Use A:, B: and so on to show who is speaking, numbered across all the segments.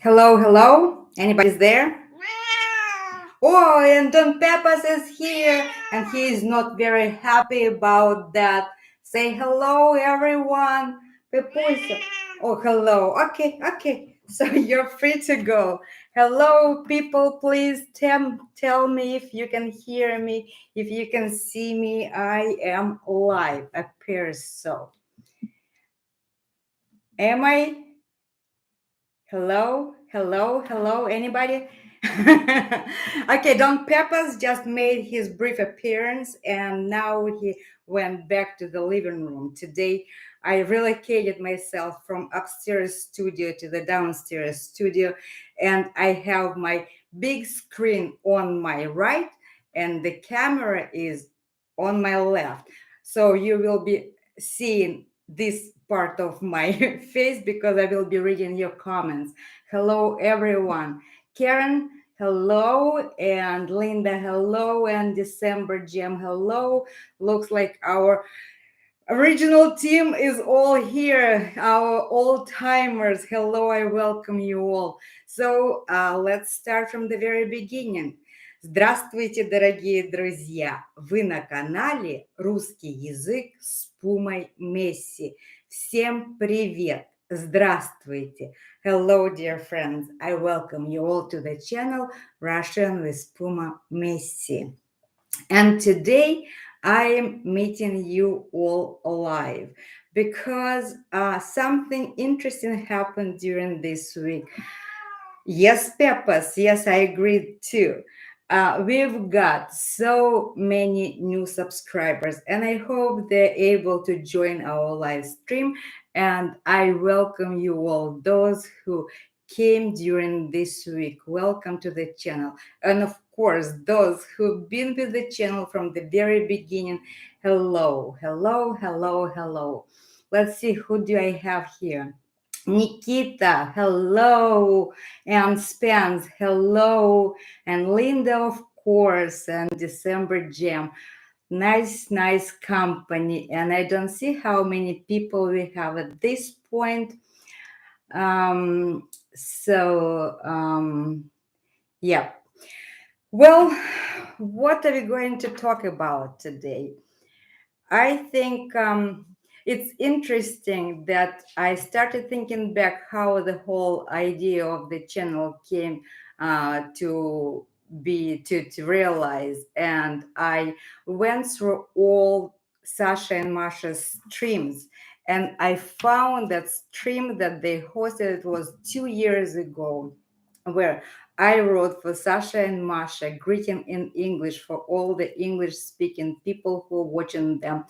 A: Hello, hello. Anybody's there? Oh, and Don Pepas is here, and he is not very happy about that. Say hello, everyone. Pepusa. Oh, hello. Okay, okay. So you're free to go. Hello, people. Please tell me if you can hear me, if you can see me. I am live. Appears so. Am I? Hello, hello, hello, anybody? Okay, Don Peppers just made his brief appearance and now he went back to the living room. Today, I relocated myself from upstairs studio to the downstairs studio, and I have my big screen on my right, and the camera is on my left. So you will be seeing this part of my face because I will be reading your comments. Hello, everyone. Karen, hello. And Linda, hello. And December Jam, hello. Looks like our original team is all here. Our old timers, hello. I welcome you all. So let's start from the very beginning. Здравствуйте, дорогие друзья! Вы на канале «Русский язык с Пумой Месси». Всем привет! Здравствуйте! Hello, dear friends! I welcome you all to the channel Russian with Puma Messi. And today I am meeting you all live because something interesting happened during this week. Yes, Peppers. Yes, I agree too. We've got so many new subscribers, and I hope they're able to join our live stream. And I welcome you all, those who came during this week. Welcome to the channel. And of course, those who've been with the channel from the very beginning. Hello, hello, hello, hello. Let's see, who do I have here? Nikita, hello, and Spence, hello, and Linda, of course, and December Jam. Nice company. And I don't see how many people we have at this point. Yeah. Well, what are we going to talk about today? I think it's interesting that I started thinking back how the whole idea of the channel came to be to realize, and I went through all Sasha and Masha's streams, and I found that stream that they hosted was 2 years ago, where I wrote for Sasha and Masha, greeting in English for all the English speaking people who are watching them.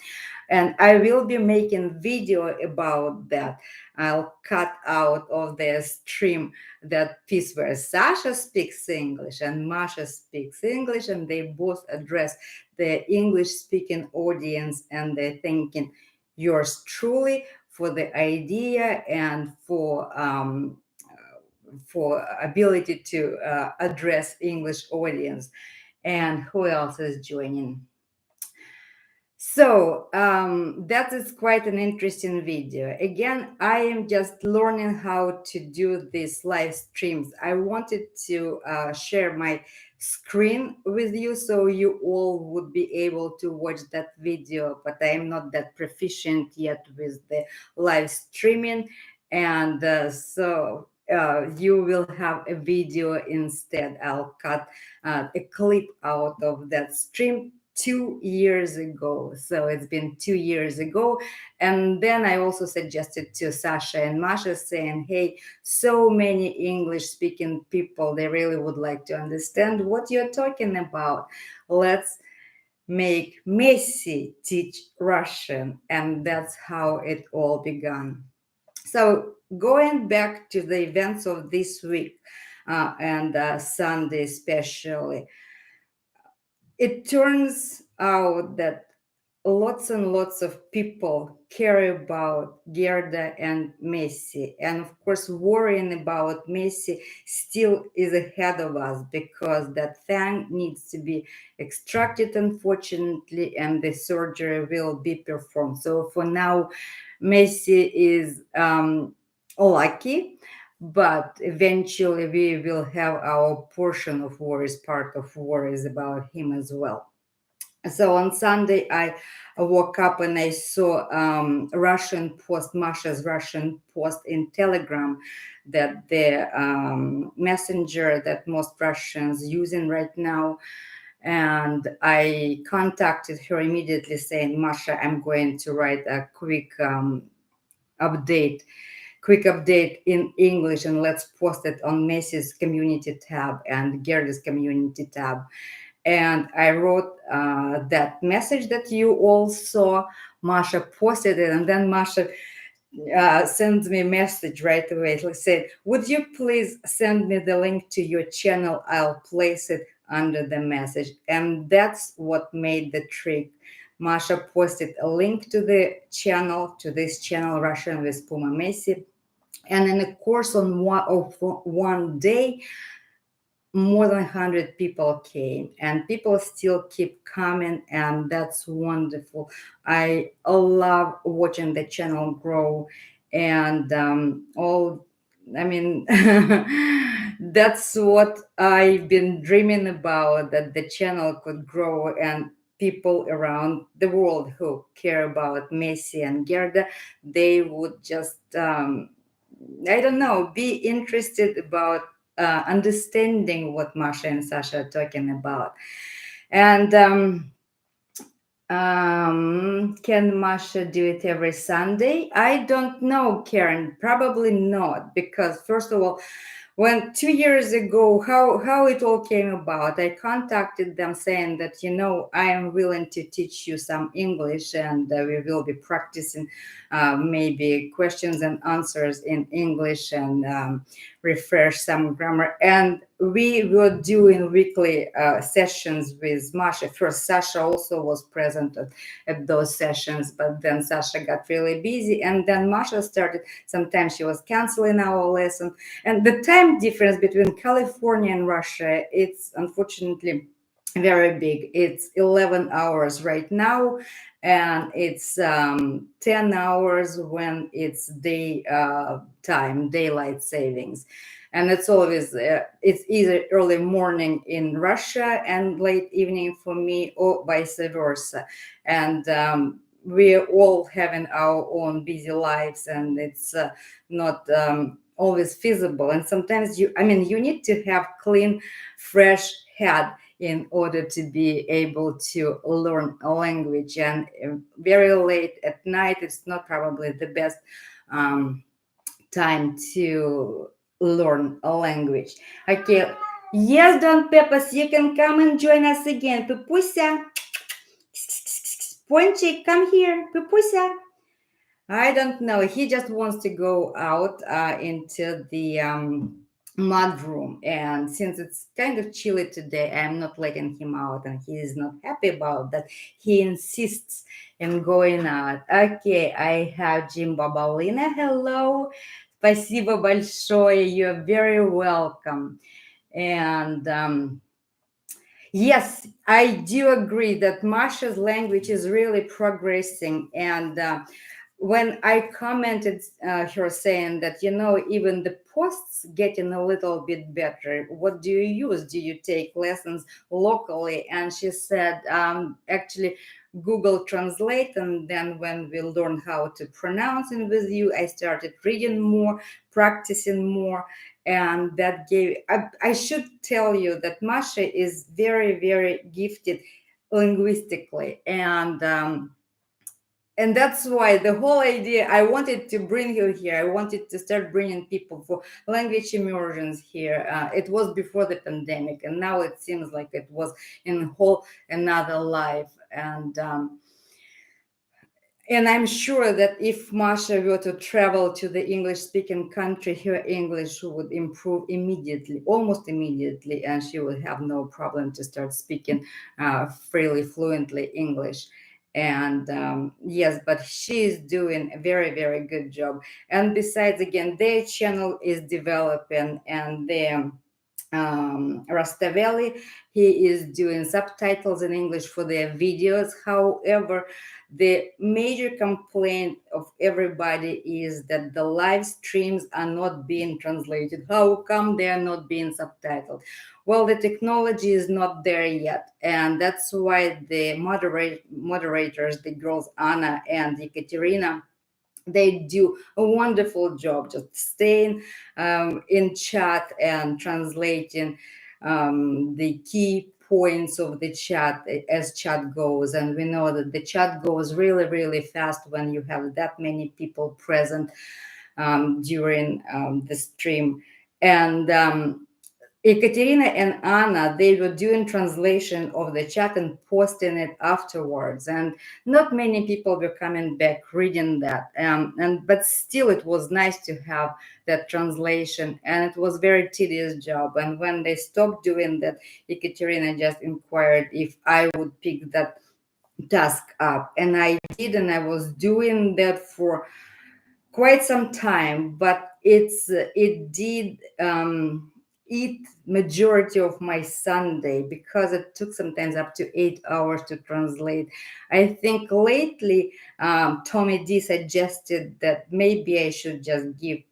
A: And I will be making video about that. I'll cut out of the stream that piece where Sasha speaks English and Masha speaks English, and they both address the English speaking audience, and they're thanking yours truly for the idea and for ability to address English audience. And who else is joining? So that is quite an interesting video. Again, I am just learning how to do these live streams. I wanted to share my screen with you so you all would be able to watch that video, but I am not that proficient yet with the live streaming. And you will have a video instead. I'll cut a clip out of that stream 2 years ago. So it's been 2 years ago. And then I also suggested to Sasha and Masha, saying, hey, so many English speaking people, they really would like to understand what you're talking about. Let's make Messi teach Russian. And that's how it all began. So going back to the events of this week and Sunday especially, it turns out that lots and lots of people care about Gerda and Messi. And of course, worrying about Messi still is ahead of us because that fang needs to be extracted, unfortunately, and the surgery will be performed. So for now, Messi is lucky. but eventually we will have our portion of worries. Part of worries about him as well. So on Sunday, I woke up and I saw Russian post, Masha's Russian post in Telegram, that the messenger that most Russians using right now. And I contacted her immediately saying, Masha, I'm going to write a update quick update in English, and let's post it on Messi's community tab and Gerda's community tab. And I wrote that message that you all saw. Masha posted it, and then Masha sends me a message right away. It said, "Would you please send me the link to your channel? I'll place it under the message." And that's what made the trick. Masha posted a link to the channel, to this channel, Russian with Puma Messi. And in the course of one day, more than 100 people came, and people still keep coming, and that's wonderful. I love watching the channel grow. And all I mean that's what I've been dreaming about, that the channel could grow, and people around the world who care about Messi and Gerda, they would just I don't know, be interested about understanding what Masha and Sasha are talking about. And can Masha do it every Sunday? I don't know, Karen. Probably not, because first of all, when 2 years ago, how it all came about, I contacted them saying that, I am willing to teach you some English, and we will be practicing maybe questions and answers in English, and refresh some grammar. And we were doing weekly sessions with Masha. First, Sasha also was present at those sessions, but then Sasha got really busy, and then Masha started. Sometimes she was canceling our lesson, and the time difference between California and Russia, it's unfortunately very big. It's 11 hours right now, and it's 10 hours when it's daylight savings. And it's always it's either early morning in Russia and late evening for me, or vice versa. And we're all having our own busy lives, and it's not always feasible. And sometimes you need to have clean, fresh head in order to be able to learn a language. And very late at night, it's not probably the best um, time to learn a language. Okay. Yes, Don Peppers, you can come and join us again. Pupusa, Ponchik, come here. Pupusa. I don't know. He just wants to go out into the mud room. And since it's kind of chilly today, I'm not letting him out, and he is not happy about that. He insists in going out. Okay, I have Jim Babalina. Hello. Спасибо большое. You're very welcome. And yes, I do agree that Masha's language is really progressing. And when I commented her saying that, even the posts getting a little bit better, what do you use? Do you take lessons locally? And she said, actually, Google Translate. And then when we learned how to pronounce it with you, I started reading more, practicing more. And that gave, I should tell you that Masha is very, very gifted linguistically. And that's why the whole idea, I wanted to bring you here. I wanted to start bringing people for language immersions here. It was before the pandemic, and now it seems like it was in a whole another life. And I'm sure that if Masha were to travel to the English speaking country, her English would improve immediately, almost immediately, and she would have no problem to start speaking freely, fluently English. And yes, but she is doing a very, very good job. And besides, again, their channel is developing, and Rastavelli. He is doing subtitles in English for their videos. However, the major complaint of everybody is that the live streams are not being translated. How come they are not being subtitled? Well, the technology is not there yet, and that's why the moderators, the girls Anna and Ekaterina, they do a wonderful job just staying in chat and translating the key points of the chat as chat goes. And we know that the chat goes really, really fast when you have that many people present during the stream. And Ekaterina and Anna, they were doing translation of the chat and posting it afterwards, and not many people were coming back reading that. And but still, it was nice to have that translation, and it was very tedious job. And when they stopped doing that, Ekaterina just inquired if I would pick that task up, and I did, and I was doing that for quite some time, but it did eat majority of my Sunday because it took sometimes up to 8 hours to translate. I think lately Tommy D suggested that maybe I should just give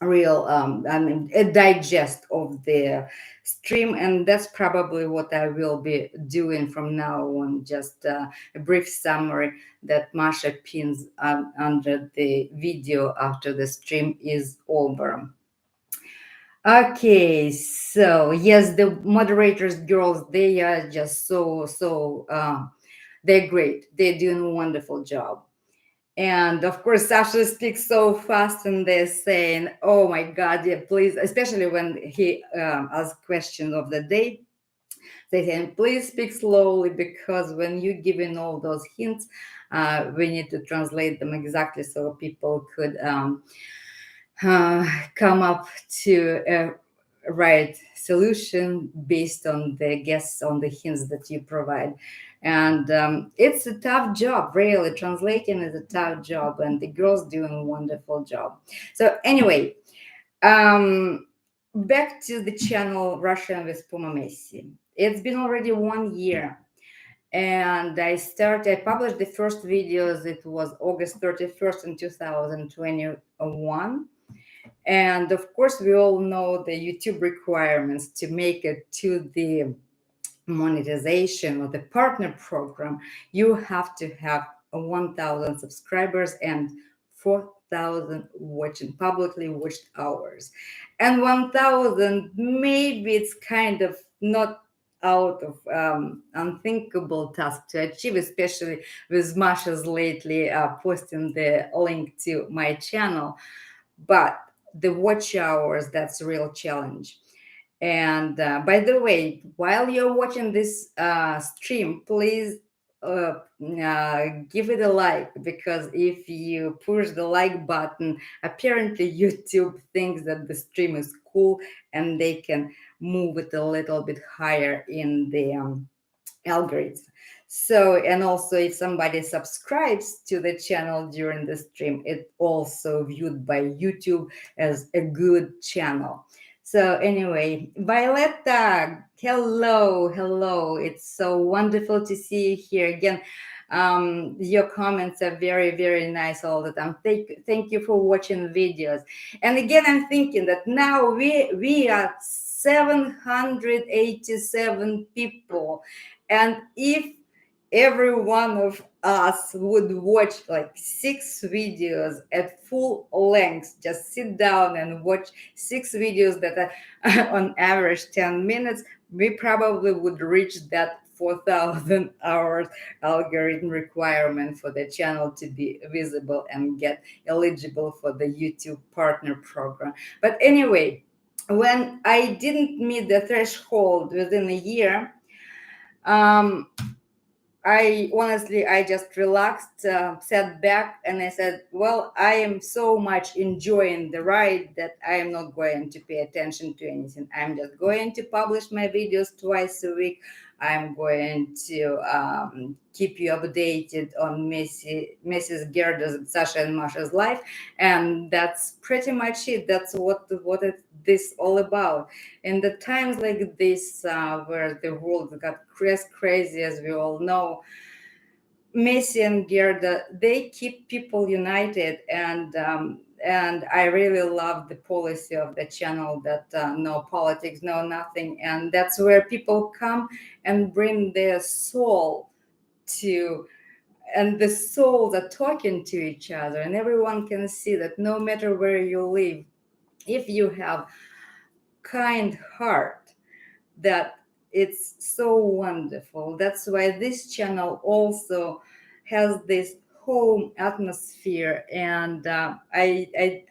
A: real I mean a digest of the stream, and that's probably what I will be doing from now on, just a brief summary that Masha pins under the video after the stream is over. Okay, so yes, the moderators girls, they are just so they're great. They're doing a wonderful job. And of course, Sasha speaks so fast, and they're saying, "Oh my God, yeah, please!" Especially when he asks questions of the day, they say, "Please speak slowly because when you're giving all those hints, we need to translate them exactly so people could come up to a right solution based on the guess on the hints that you provide." And it's a tough job, really. Translating is a tough job, and the girls doing a wonderful job. So anyway, um, back to the channel Russian with Puma Messi. It's been already 1 year, and I published the first videos. It was August 31st in 2021. And of course, we all know the YouTube requirements to make it to the monetization or the partner program. You have to have 1,000 subscribers and 4,000 watching publicly watched hours. And 1,000, maybe it's kind of not out of unthinkable task to achieve, especially with Masha's lately posting the link to my channel. But the watch hours, that's a real challenge. And by the way, while you're watching this stream, please give it a like, because if you push the like button, apparently YouTube thinks that the stream is cool and they can move it a little bit higher in the algorithm. So, and also if somebody subscribes to the channel during the stream, it also viewed by YouTube as a good channel. So anyway, Violetta, hello, hello. It's so wonderful to see you here again. Your comments are very, very nice all the time. Thank you for watching videos. And again, I'm thinking that now we are 787 people, and if every one of us would watch like 6 videos at full length, just sit down and watch 6 videos that are on average 10 minutes, we probably would reach that 4,000 hours algorithm requirement for the channel to be visible and get eligible for the YouTube partner program. But anyway, when I didn't meet the threshold within a year, um, I just relaxed, sat back, and I said, well, I am so much enjoying the ride that I am not going to pay attention to anything. I'm just going to publish my videos twice a week. I'm going to keep you updated on Mrs. Gerda's, Sasha and Masha's life, and that's pretty much it. That's what this all about. In the times like this, where the world got crazy, as we all know, Messi and Gerda, they keep people united, and I really love the policy of the channel that no politics, no nothing, and that's where people come and bring their soul to, and the souls are talking to each other, and everyone can see that no matter where you live, if you have kind heart, that it's so wonderful. That's why this channel also has this home atmosphere, and I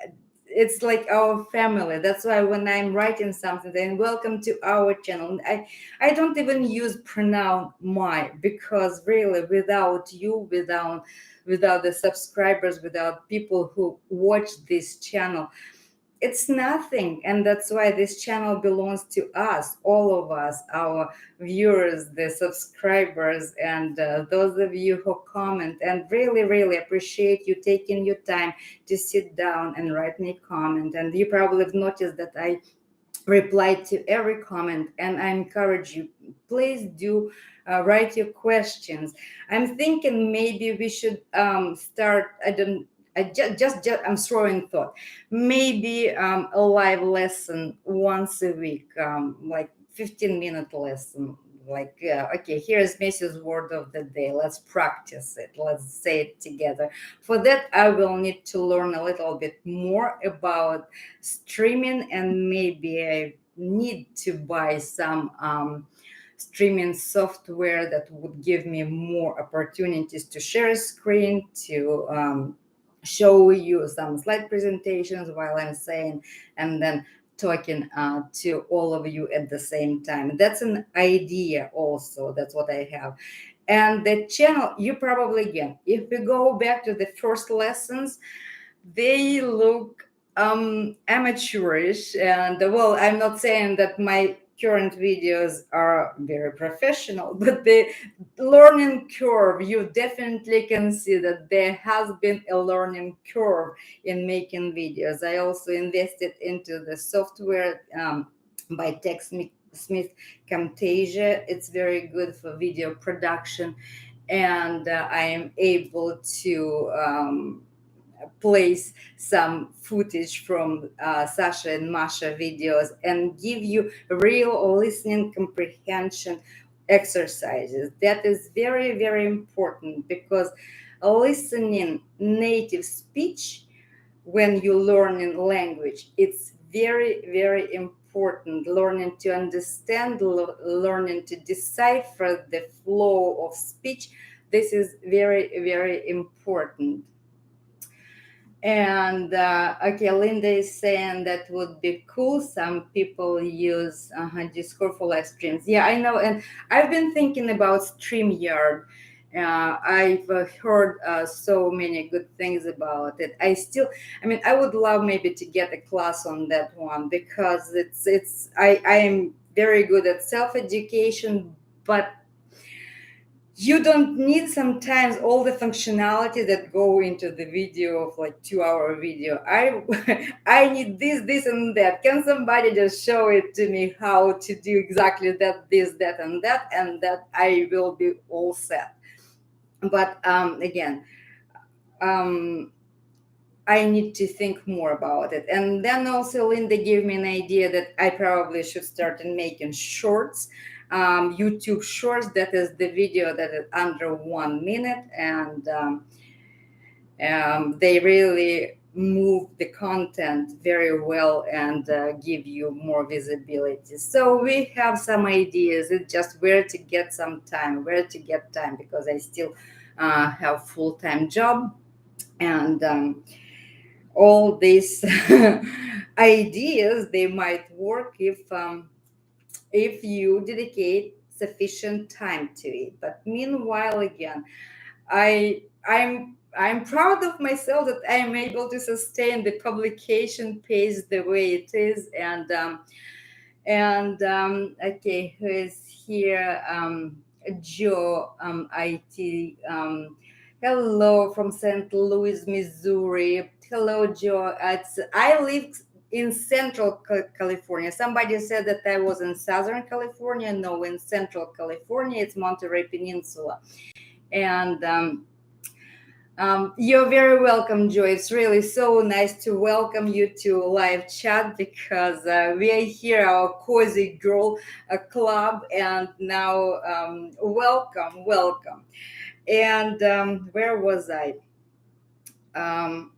A: it's like our family. That's why when I'm writing something, then welcome to our channel, I don't even use pronoun my, because really without you, without the subscribers, without people who watch this channel, it's nothing. And that's why this channel belongs to us, all of us, our viewers, the subscribers, and those of you who comment, and really really appreciate you taking your time to sit down and write me a comment. And you probably have noticed that I reply to every comment, and I encourage you, please do write your questions. I'm thinking maybe we should start, I don't, just I'm throwing thought, maybe a live lesson once a week, like 15-minute lesson, like okay, here's Mrs. word of the day, let's practice it, let's say it together. For that I will need to learn a little bit more about streaming, and maybe I need to buy some streaming software that would give me more opportunities to share a screen, to show you some slide presentations while I'm saying, and then talking to all of you at the same time. That's an idea also. That's what I have. And the channel, you probably, again, if we go back to the first lessons, they look amateurish. And well, I'm not saying that my current videos are very professional, but the learning curve, you definitely can see that there has been a learning curve in making videos. I also invested into the software by Smith Camtasia. It's very good for video production, and I am able to place some footage from Sasha and Masha videos and give you real listening comprehension exercises. That is very, very important, because listening native speech when you learn in language, it's very, very important. Learning to understand, learning to decipher the flow of speech. This is very, very important. And okay, Linda is saying that would be cool. Some people use Discord for live streams. Yeah, I know. And I've been thinking about StreamYard. I've heard so many good things about it. I mean, I would love maybe to get a class on that one, because I am very good at self education, but you don't need sometimes all the functionality that go into the video of like 2 hour video. I need this and that. Can somebody just show it to me how to do exactly that, this, that, and that I will be all set. But again, um I need to think more about it. And then also Linda gave me an idea that I probably should start in making shorts, YouTube shorts. That is the video that is under 1 minute, and they really move the content very well and give you more visibility. So we have some ideas. It's just where to get time, because I still have full-time job, and all these ideas, they might work if you dedicate sufficient time to it. But meanwhile, again, I'm proud of myself that I am able to sustain the publication pace the way it is. And And okay, who is here? Joe, IT. Hello from St. Louis, Missouri. Hello, Joe. I live in Central California. Somebody said that I was in Southern California. No, in Central California. It's Monterey Peninsula. And you're very welcome, Joy. It's really so nice to welcome you to live chat because we are here, our cozy girl club, and now welcome, welcome. And where was I? um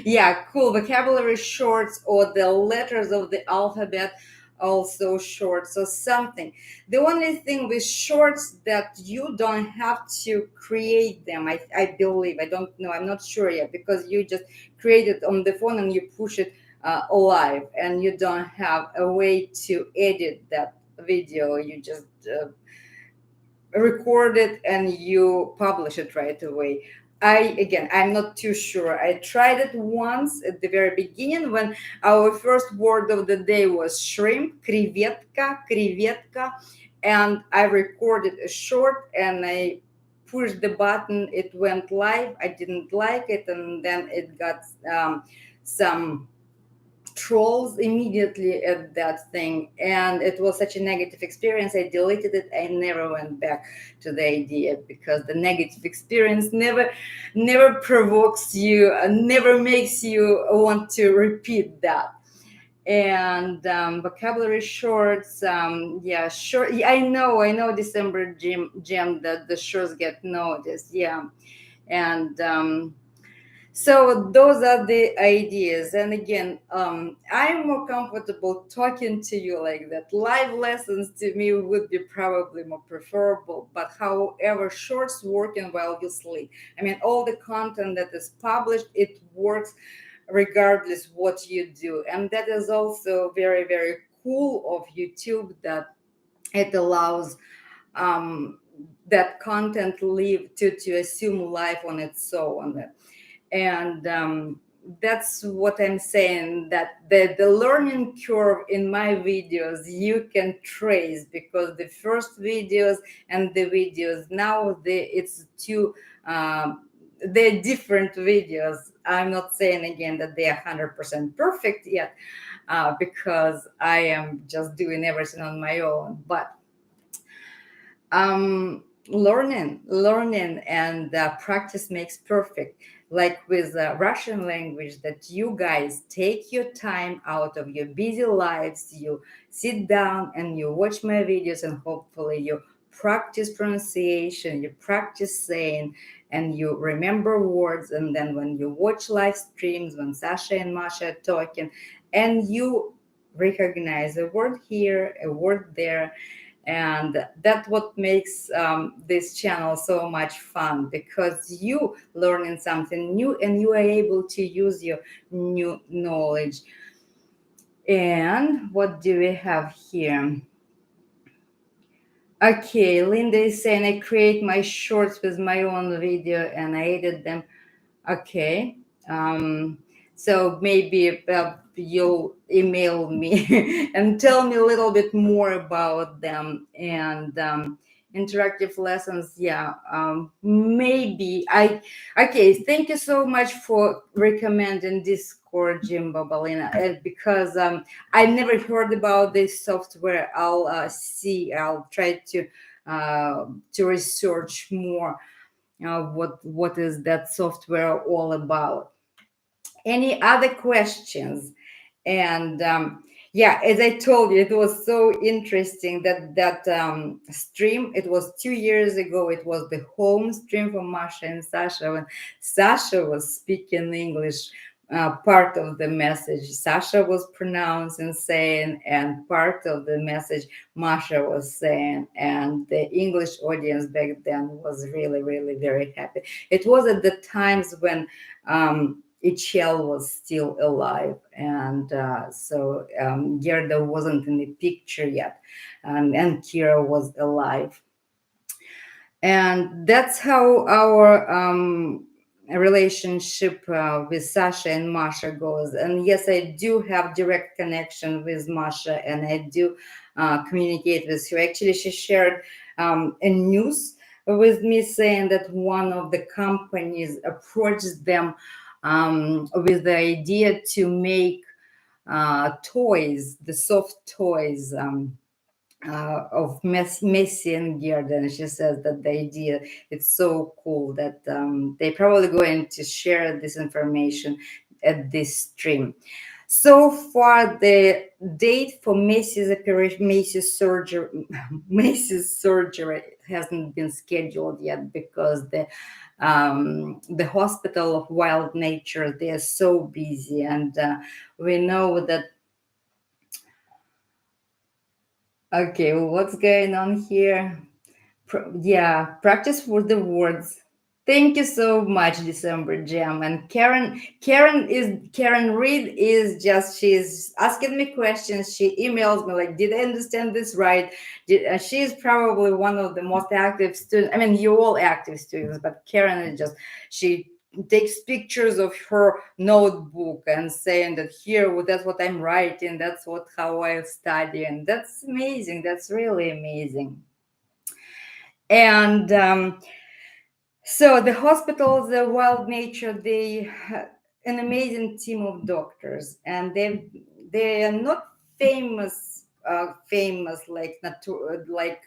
A: yeah, cool. Vocabulary shorts or the letters of the alphabet also short, so something. The only thing with shorts that you don't have to create them, I believe, I don't know, I'm not sure yet, because you just create it on the phone and you push it live, and you don't have a way to edit that video. You just record it and you publish it right away. I'm not too sure. I tried it once at the very beginning when our first word of the day was shrimp, креветка, and I recorded a short and I pushed the button. It went live. I didn't like it, and then it got some trolls immediately at that thing, and it was such a negative experience. I deleted it. I never went back to the idea, because the negative experience never provokes you, never makes you want to repeat that. And vocabulary shorts, yeah, sure, yeah, I know December gem that the shorts get noticed, yeah. And so those are the ideas. And again, I'm more comfortable talking to you like that. Live lessons to me would be probably more preferable. But however, shorts working while you sleep. I mean, all the content that is published, it works regardless what you do. And that is also very, very cool of YouTube, that it allows um, that content live to assume life on its own. And that's what I'm saying, that the learning curve in my videos you can trace, because the first videos and the videos now, it's two, they're different videos. I'm not saying again that they are 100% perfect yet, because I am just doing everything on my own. But learning and practice makes perfect, like with Russian language, that you guys take your time out of your busy lives, you sit down and you watch my videos, and hopefully you practice pronunciation, you practice saying, and you remember words. And then when you watch live streams, when Sasha and Masha are talking, and you recognize a word here, a word there. And that's what makes this channel so much fun, because you learning something new and you are able to use your new knowledge. And what do we have here? Okay, Linda is saying I create my shorts with my own video and I edit them. Okay. Um, so maybe you'll email me and tell me a little bit more about them. And interactive lessons, yeah. Maybe I. Okay. Thank you so much for recommending Discord, Jim Babalina, because I never heard about this software. I'll see. I'll try to research more what is that software all about. Any other questions? And yeah, as I told you, it was so interesting that stream. It was 2 years ago. It was the home stream for Masha and Sasha, when Sasha was speaking English. Part of the message Sasha was pronouncing, saying, and part of the message Masha was saying, and the English audience back then was really, really very happy. It was at the times when HL was still alive, and Gerda wasn't in the picture yet, and Kira was alive. And that's how our relationship with Sasha and Masha goes. And yes, I do have direct connection with Masha, and I do communicate with her. Actually, she shared a news with me saying that one of the companies approached them with the idea to make toys, the soft toys. Of Messi and Gerda, and she says that the idea it's so cool that they probably going to share this information at this stream. So far, the date for Macy's operation, Macy's surgery, Macy's surgery hasn't been scheduled yet because the hospital of Wild Nature they're so busy, and we know that. Okay, what's going on here? Yeah, practice for the words. Thank you so much, December Jam. And Karen Reed is just she's asking me questions. She emails me like, "Did I understand this right?" She's probably one of the most active students. I mean, you all active students, but Karen is just she takes pictures of her notebook and saying that here, well, that's what I'm writing. That's what how I study, and that's amazing. That's really amazing. And so the hospital, the Wild Nature, they an amazing team of doctors, and they are not famous like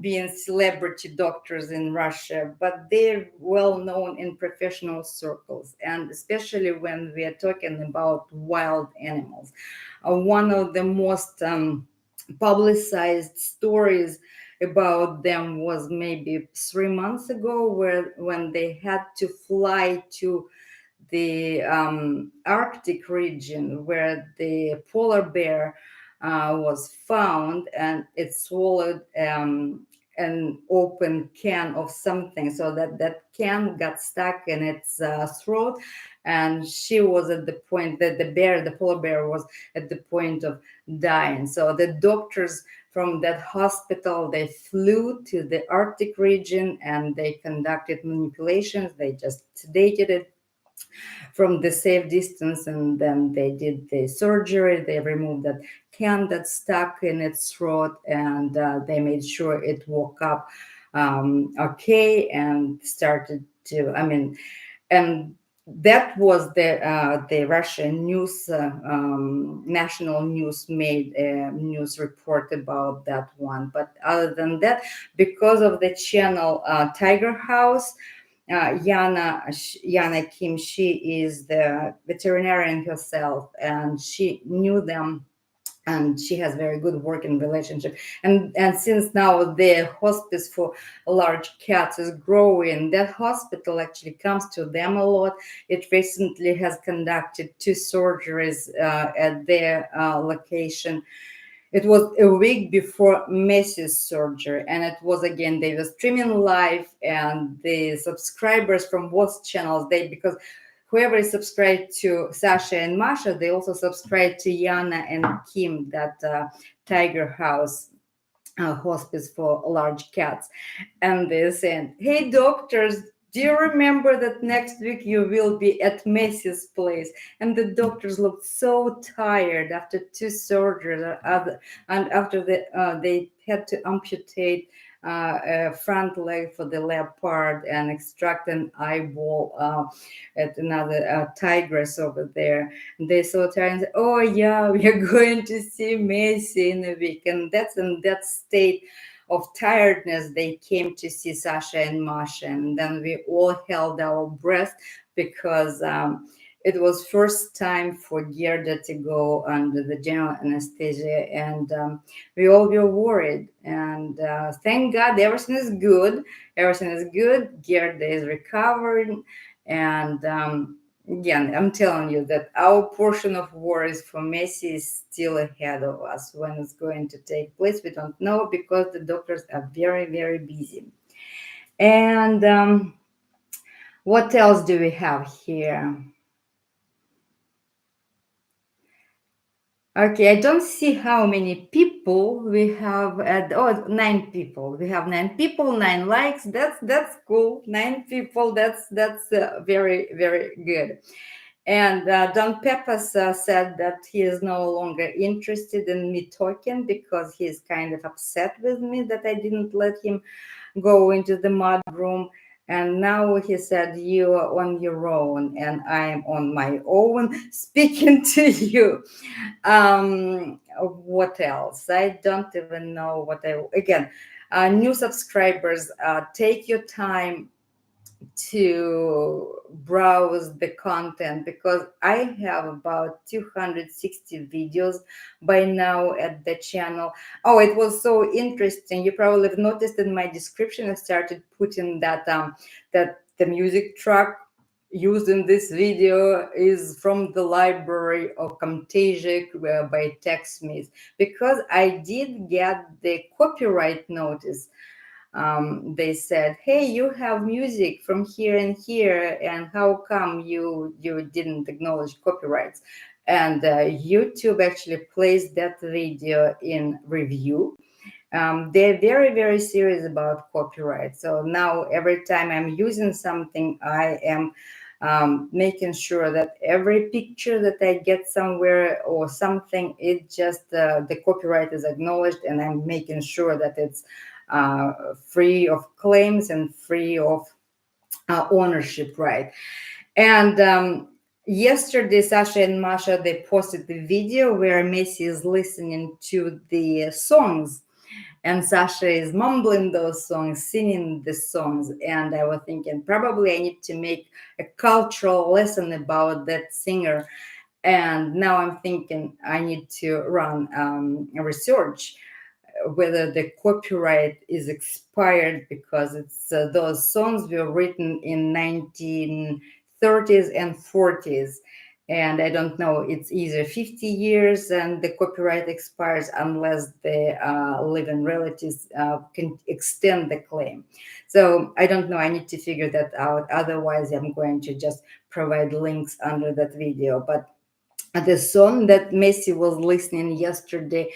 A: being celebrity doctors in Russia, but they're well known in professional circles, and especially when we are talking about wild animals. One of the most publicized stories about them was maybe 3 months ago, where when they had to fly to the Arctic region where the polar bear was found, and it swallowed an open can of something, so that can got stuck in its throat, and she was at the point that the polar bear was at the point of dying. So the doctors from that hospital they flew to the Arctic region and they conducted manipulations. They just sedated it from the safe distance, and then they did the surgery. They removed that can that stuck in its throat, and they made sure it woke up okay and started to, I mean, and that was the Russian news, national news made a news report about that one. But other than that, because of the channel Tiger House, Yana Kim, she is the veterinarian herself, and she knew them, and she has very good working relationship. And since now the hospice for large cats is growing, that hospital actually comes to them a lot. It recently has conducted two surgeries at their location. It was a week before Messi's surgery, and it was again they were streaming live, and the subscribers from both channels they because whoever is subscribed to Sasha and Masha, they also subscribe to Yana and Kim, that Tiger House hospice for large cats. And they're saying, "Hey, doctors, do you remember that next week you will be at Macy's place?" And the doctors looked so tired after two surgeries, and after they had to amputate a front leg for the leopard and extract an eyeball at another tigress over there. They saw tired and said, "Oh yeah, we are going to see Messi in a week." And that's in that state of tiredness they came to see Sasha and Masha, and then we all held our breath because it was first time for Gerda to go under the general anesthesia, and we all were worried. And thank God everything is good. Everything is good. Gerda is recovering, and yeah, I'm telling you that our portion of worries for Messi is still ahead of us. When it's going to take place, we don't know because the doctors are very, very busy. And what else do we have here? Okay, I don't see how many people people we have at, oh, 9 people. We have 9 people, 9 likes. That's cool. 9 people. That's very very good. And Don Pepas said that he is no longer interested in me talking because he's kind of upset with me that I didn't let him go into the mud room. And now he said, "You are on your own, and I am on my own speaking to you." What else? I don't even know what I, again, new subscribers, take your time to browse the content because I have about 260 videos by now at the channel. Oh, it was so interesting. You probably have noticed in my description I started putting that the music track used in this video is from the library of Camtasia by TechSmith, because I did get the copyright notice. They said, "Hey, you have music from here and here, and how come you didn't acknowledge copyrights?" And YouTube actually placed that video in review. They're very very serious about copyright. So now every time I'm using something, I am making sure that every picture that I get somewhere or something, it just the copyright is acknowledged, and I'm making sure that it's free of claims and free of ownership right. And yesterday, Sasha and Masha, they posted the video where Messi is listening to the songs, and Sasha is mumbling those songs, singing the songs. And I was thinking, probably I need to make a cultural lesson about that singer. And now I'm thinking I need to run a research whether the copyright is expired, because it's those songs were written in 1930s and 40s, and I don't know, it's either 50 years and the copyright expires unless the living relatives can extend the claim. So I don't know, I need to figure that out, otherwise I'm going to just provide links under that video. But the song that Messi was listening yesterday,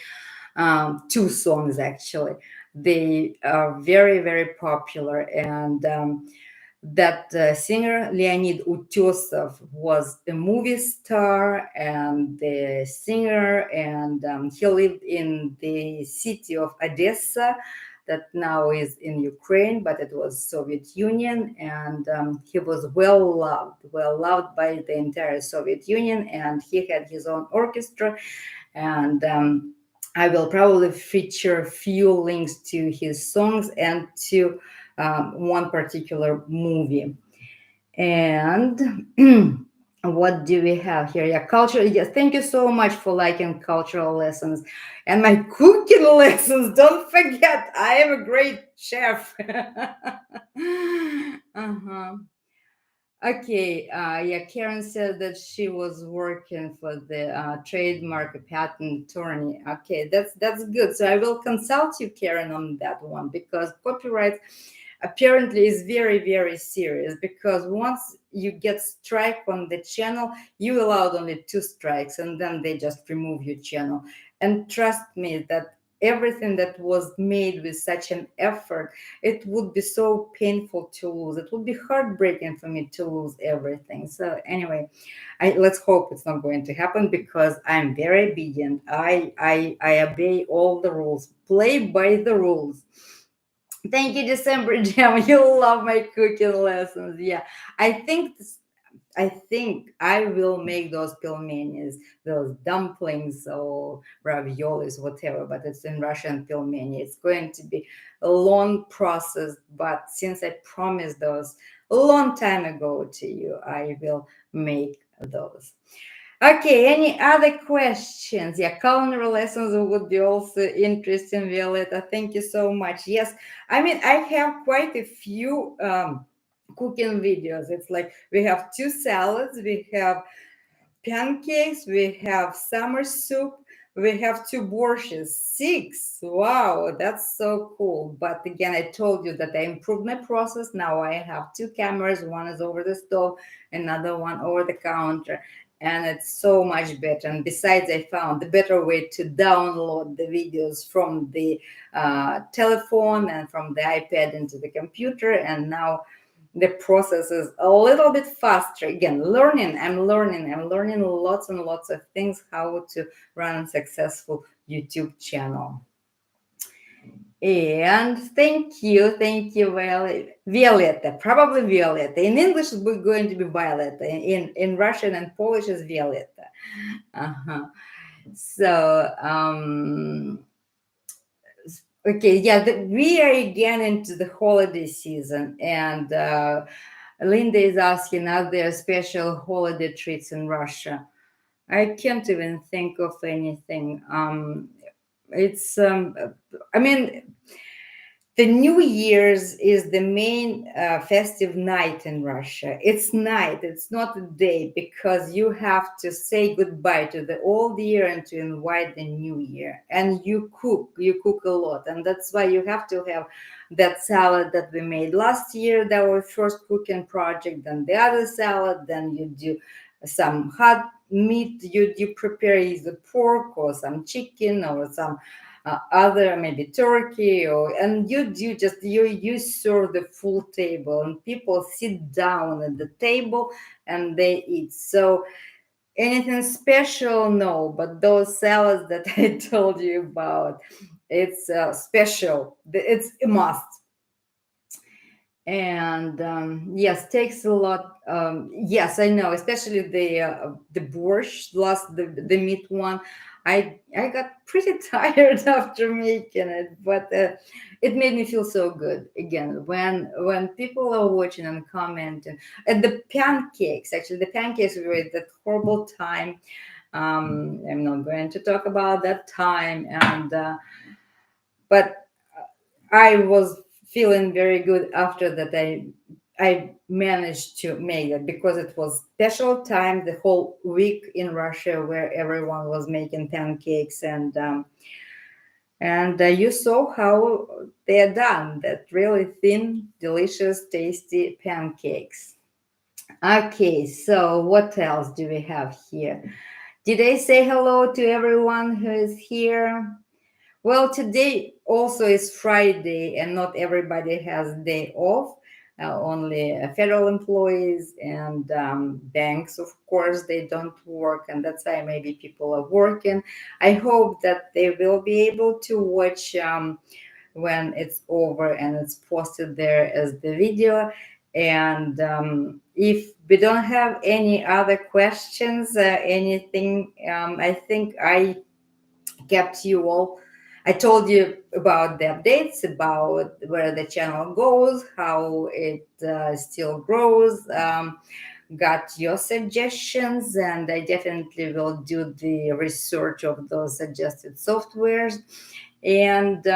A: 2 songs actually. They are very, very popular. And that singer, Leonid Utesov, was a movie star and the singer, and he lived in the city of Odessa that now is in Ukraine, but it was Soviet Union, and he was well loved by the entire Soviet Union, and he had his own orchestra. And I will probably feature a few links to his songs and to one particular movie. And what do we have here? Yeah, culture. Yes, thank you so much for liking cultural lessons and my cooking lessons. Don't forget, I am a great chef. Uh-huh. Okay, yeah, Karen said that she was working for the trademark patent attorney. Okay, that's good. So I will consult you, Karen, on that one, because copyright apparently is very very serious, because once you get strike on the channel, you allowed only 2 strikes and then they just remove your channel. And trust me that everything that was made with such an effort, it would be so painful to lose. It would be heartbreaking for me to lose everything. So anyway, let's hope it's not going to happen, because I'm very obedient. I obey all the rules, play by the rules. Thank you, December Jam. You love my cooking lessons. Yeah, I think I think I will make those pelmenis, those dumplings or raviolis, whatever. But it's in Russian pelmeni. It's going to be a long process. But since I promised those a long time ago to you, I will make those. Okay, any other questions? Yeah, culinary lessons would be also interesting, Violetta. Thank you so much. Yes, I mean, I have quite a few cooking videos. It's like we have 2 salads, we have pancakes, we have summer soup, we have 2 borsches, 6. Wow, that's so cool. But again, I told you that I improved my process. Now I have 2 cameras. One is over the stove, another one over the counter. and it's so much better. And besides, I found the better way to download the videos from the telephone and from the iPad into the computer. And now the process is a little bit faster. Again, I'm learning lots and lots of things how to run a successful YouTube channel. And thank you, Violetta. Probably Violetta. In English, it's going to be Violetta. In Russian and Polish, is Violetta. Uh-huh. So, okay, yeah, we are again into the holiday season, and Linda is asking, are there special holiday treats in Russia? I can't even think of anything. It's, I mean, the New Year's is the main festive night in Russia. It's night, it's not a day, because you have to say goodbye to the old year and to invite the new year. And you cook a lot. And that's why you have to have that salad that we made last year, that our first cooking project, then the other salad, then you do some hot meat, you prepare either pork or some chicken or some other maybe turkey, or and you serve the full table and people sit down at the table and they eat. So anything special, no, but those salads that I told you about, it's special, it's a must. And yes, takes a lot. Yes, I know, especially the borscht, last the meat one. I got pretty tired after making it, but it made me feel so good again when people are watching and commenting. And the pancakes, actually, the pancakes were at that horrible time. I'm not going to talk about that time, and but I was feeling very good after that. I managed to make it because it was special time, the whole week in Russia, where everyone was making pancakes, and you saw how they are done. That really thin, delicious, tasty pancakes. Okay, so what else do we have here? Did I say hello to everyone who is here? Well, today also is Friday, and not everybody has day off. Only federal employees and banks, of course, they don't work, and that's why maybe people are working. I hope that they will be able to watch when it's over and it's posted there as the video. And if we don't have any other questions, anything, I think I kept you all. I told you about the updates, about where the channel goes, how it still grows. Got your suggestions, and I definitely will do the research of those suggested softwares. And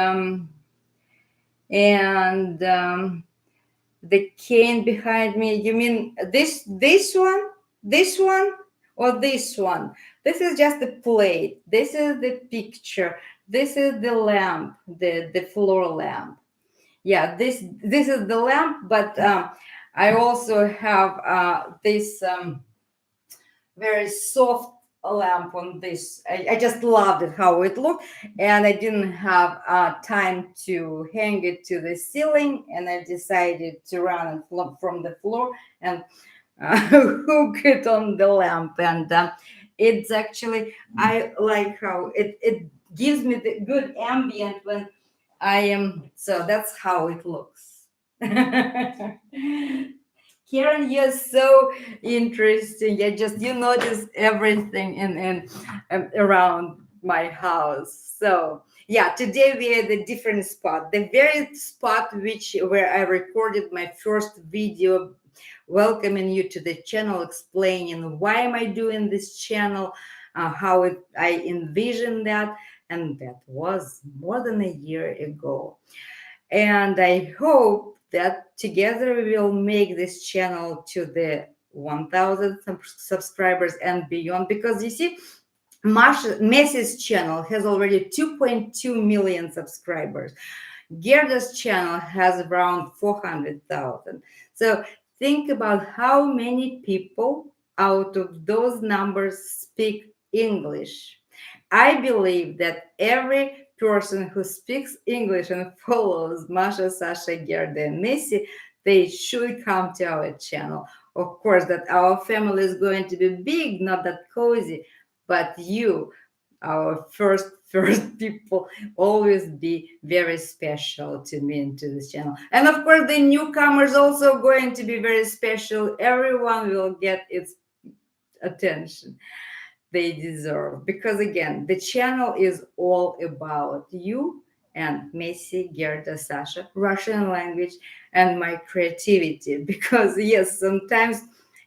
A: and the cane behind me. You mean this one, this one, or this one? This is just the plate. This is the picture. This is the lamp, the floor lamp. Yeah, this is the lamp, but I also have this very soft lamp on this. I just loved it how it looked, and I didn't have time to hang it to the ceiling, and I decided to run it from the floor and hook it on the lamp. And it's actually, I like how it gives me the good ambient when I am. So that's how it looks. Karen, you're so interesting. You notice everything in around my house. So yeah, today we are at a different spot, the very spot which where I recorded my first video, welcoming you to the channel, explaining why am I doing this channel, I envisioned that, and that was more than a year ago. And I hope that together we will make this channel to the 1,000 subscribers and beyond. Because you see, Masha Messi's channel has already 2.2 million subscribers. Gerda's channel has around 400,000. So think about how many people out of those numbers speak English. I believe that every person who speaks English and follows Masha, Sasha, Gerda, and Messi, they should come to our channel. Of course, that our family is going to be big, not that cozy, but you, our first people, always be very special to me and to this channel. And of course, the newcomers also going to be very special. Everyone will get its attention they deserve. Because again, the channel is all about you and Messi, Gerda, Sasha, Russian language, and my creativity. Because yes, sometimes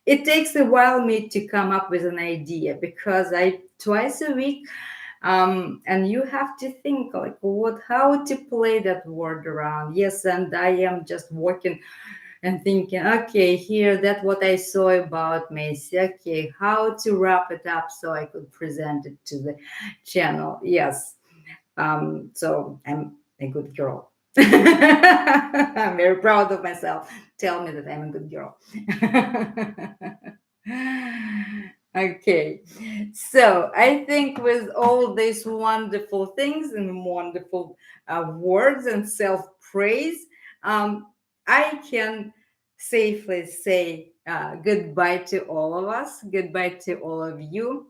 A: it takes a while me to come up with an idea because I twice a week and you have to think like what how to play that word around. Yes, and I am just working and thinking, okay, here, that's what I saw about Messi. Okay, how to wrap it up so I could present it to the channel. Yes. So I'm a good girl. I'm very proud of myself. Tell me that I'm a good girl. Okay, so I think with all these wonderful things and wonderful words and self praise, I can safely say goodbye to all of us, goodbye to all of you.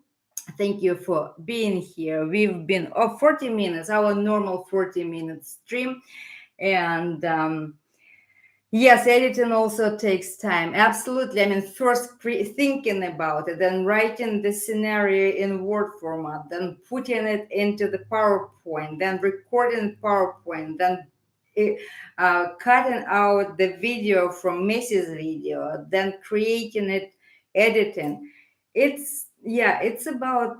A: Thank you for being here. We've been 40 minutes, our normal 40-minute stream. And yes, editing also takes time. Absolutely. I mean, first thinking about it, then writing the scenario in Word format, then putting it into the PowerPoint, then recording PowerPoint, then cutting out the video from Mrs. video, then creating it, editing. It's about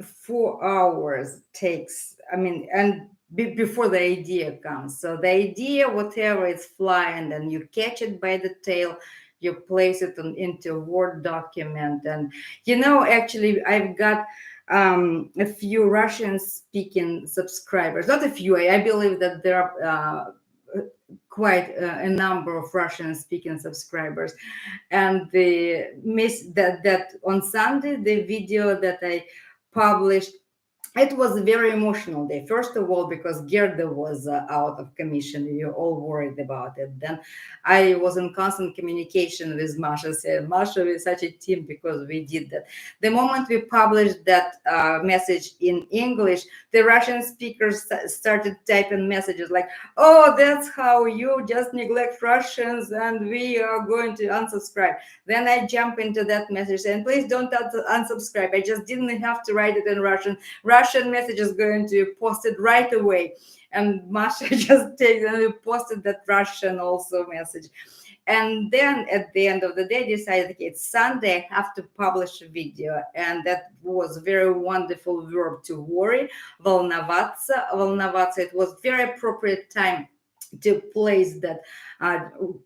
A: 4 hours takes. I mean, and before the idea comes. So the idea, whatever is flying, then you catch it by the tail, you place it into a Word document. And actually, I've got a few Russian speaking subscribers. Not a few. I believe that there are quite a number of Russian speaking subscribers. And the miss that on Sunday, the video that I published, it was a very emotional day. First of all, because Gerda was out of commission. We were all worried about it. Then I was in constant communication with Masha, saying, Masha, we're such a team because we did that. The moment we published that message in English, the Russian speakers started typing messages like, oh, that's how you just neglect Russians and we are going to unsubscribe. Then I jump into that message and please don't unsubscribe. I just didn't have to write it in Russian. Russian message is going to post it right away. And Masha just takes and posted that Russian also message. And then at the end of the day, decided, okay, it's Sunday, I have to publish a video. And that was very wonderful verb to worry, волноваться. Волноваться, it was very appropriate time to place that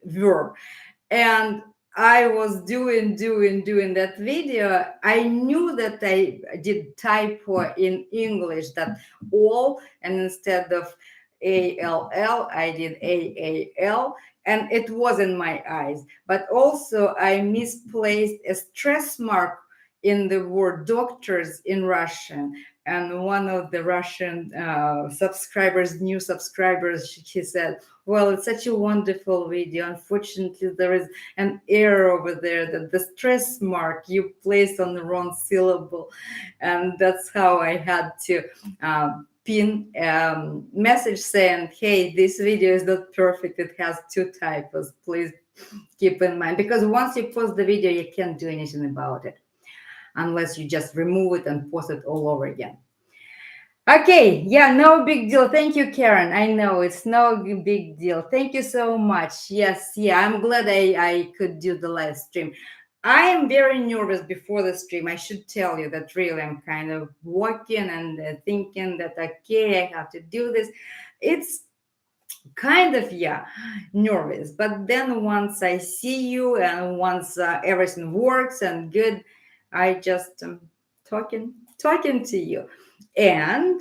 A: verb. And I was doing that video. I knew that I did typo in English, that all, and instead of ALL, I did AAL, and it was in my eyes. But also, I misplaced a stress mark in the word doctors in Russian. And one of the Russian new subscribers, she said, well, it's such a wonderful video. Unfortunately, there is an error over there, that the stress mark you placed on the wrong syllable. And that's how I had to pin message saying, hey, this video is not perfect. It has 2 typos. Please keep in mind. Because once you post the video, you can't do anything about it unless you just remove it and post it all over again. Okay, yeah, no big deal. Thank you, Karen. I know it's no big deal. Thank you so much. Yes, yeah, I'm glad I could do the live stream. I am very nervous before the stream. I should tell you that really I'm kind of working and thinking that, okay, I have to do this. It's kind of, yeah, nervous. But then once I see you and once everything works and good, I just talking to you. And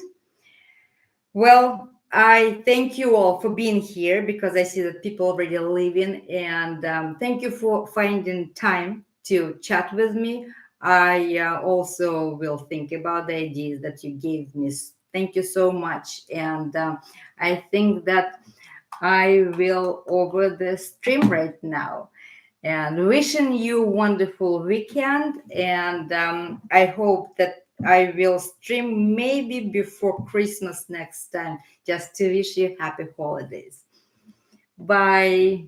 A: well, I thank you all for being here because I see that people already are leaving. And thank you for finding time to chat with me. I also will think about the ideas that you gave me. Thank you so much. And I think that I will over the stream right now. And wishing you wonderful weekend. And I hope that I will stream maybe before Christmas next time, just to wish you happy holidays. Bye.